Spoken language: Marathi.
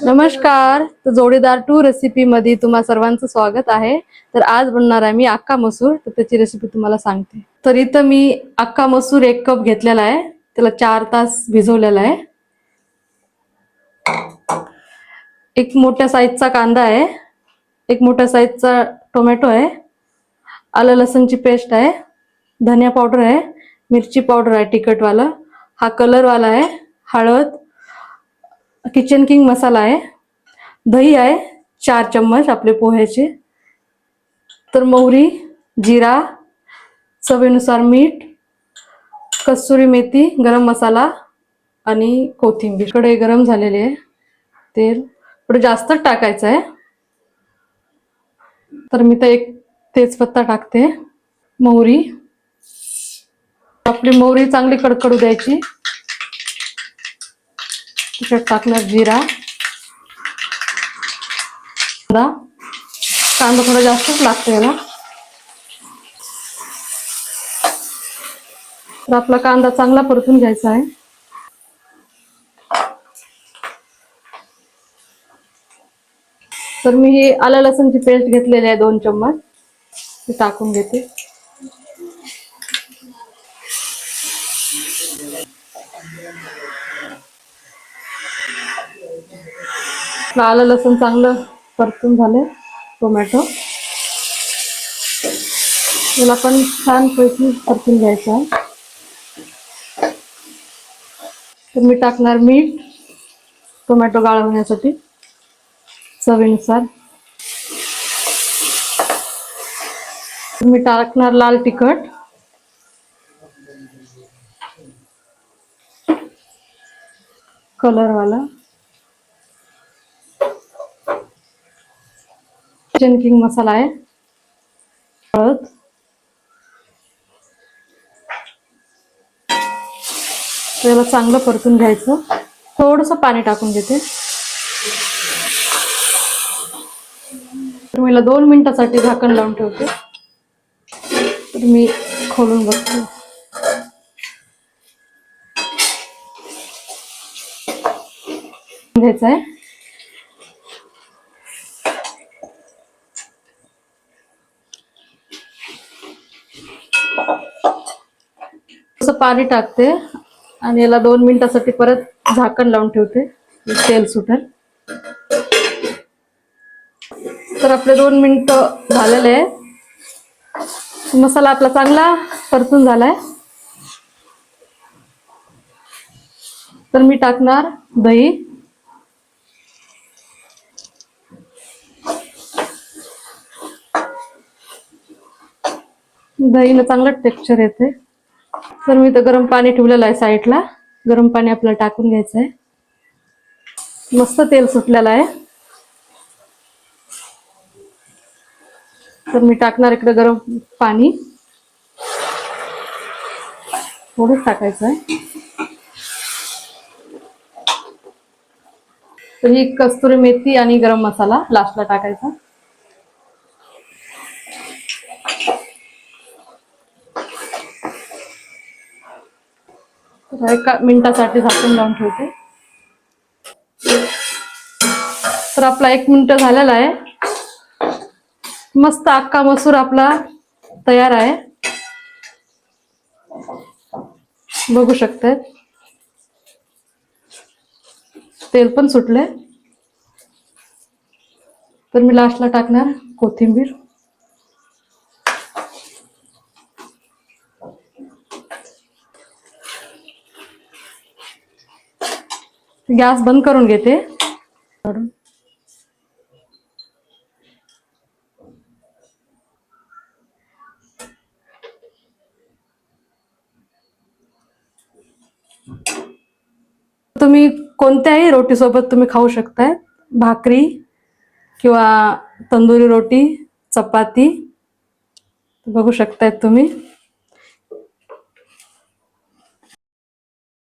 नमस्कार. तर जोडीदार 2 रेसिपी मध्ये तुम्हा सर्वांचं स्वागत आहे. तर आज बनणार आहे मी अख्खा मसूर. तर त्याची रेसिपी तुम्हाला सांगते. तर इथं मी अख्खा मसूर 1 कप घेतलेला आहे. त्याला 4 तास भिजवलेला आहे. एक मोठ्या साईजचा कांदा आहे. एक मोठ्या साईजचा टोमॅटो आहे. आलं लसूणची पेस्ट आहे. धनिया पावडर आहे. मिरची पावडर आहे तिखटवाला. हा कलर वाला आहे. हळद, किचन किंग मसाला आहे. दही आहे 4 चम्मच आपले पोह्याचे. तर मोहरी, जिरा, चवीनुसार मीठ, कस्तुरी मेथी, गरम मसाला आणि कोथिंबीर. कडे गरम झालेले आहे. तेल थोडं जास्त टाकायचं आहे. तर मी तर एक तेजपत्ता टाकते. मोहरी, आपली मोहरी चांगली कडकडू द्यायची. त्याच्यात टाकणार जिरा. कांदा थोडा जास्तच लागतो याला. तर आपला कांदा चांगला परतून घ्यायचा आहे. तर मी हे आलं लसूणची पेस्ट घेतलेली आहे 2 चम्मच. ते टाकून घेते. आलं लसूण चांगलं परतून झाले. टोमॅटो याला पण छान पैकी परतून घ्यायचं आहे. तर मी टाकणार मीठ टोमॅटो गाळ होण्यासाठी चवीनुसार. मी टाकणार लाल तिखट, कलर वाला, किचन किंग मसाला आहे. हळद, त्याला चांगलं परतून घ्यायचं. थोडंसं पाणी टाकून घेते. तर मला 2 मिनिटासाठी झाकण लावून ठेवते. तर मी खोलून बघते. घ्यायचं आहे. थोडंसं पाणी टाकते आणि याला 2 मिनिटासाठी परत झाकण लावून ठेवते. तेल सुटेल. तर आपले 2 मिनिटं झालेले आहे. मसाला आपला चांगला परतून झालाय. तर मी टाकणार दही. दहीनं चांगलं टेक्स्चर येते. तर मी तर गरम पाणी ठेवलेलं आहे साईडला. गरम पाणी आपल्याला टाकून घ्यायचं आहे. मस्त तेल सुटलेलं आहे. तर मी टाकणार इकडे गरम पाणी. थोडंच टाकायचं आहे. तर ही कस्तुरी मेथी आणि गरम मसाला लास्टला टाकायचा. तर 1 मिनिटासाठी झाकून लावून ठेवते. तर आपला 1 मिनिट झालेला आहे. मस्त अख्खा मसूर आपला तयार आहे. बघू शकताय तेल पण सुटले. तर मी लास्टला टाकणार कोथिंबीर. गॅस बंद करून घेते. तुम्ही कोणत्याही रोटी सोबत तुम्ही खाऊ शकताय. भाकरी किंवा तंदुरी रोटी, चपाती. बघू शकताय तुम्ही.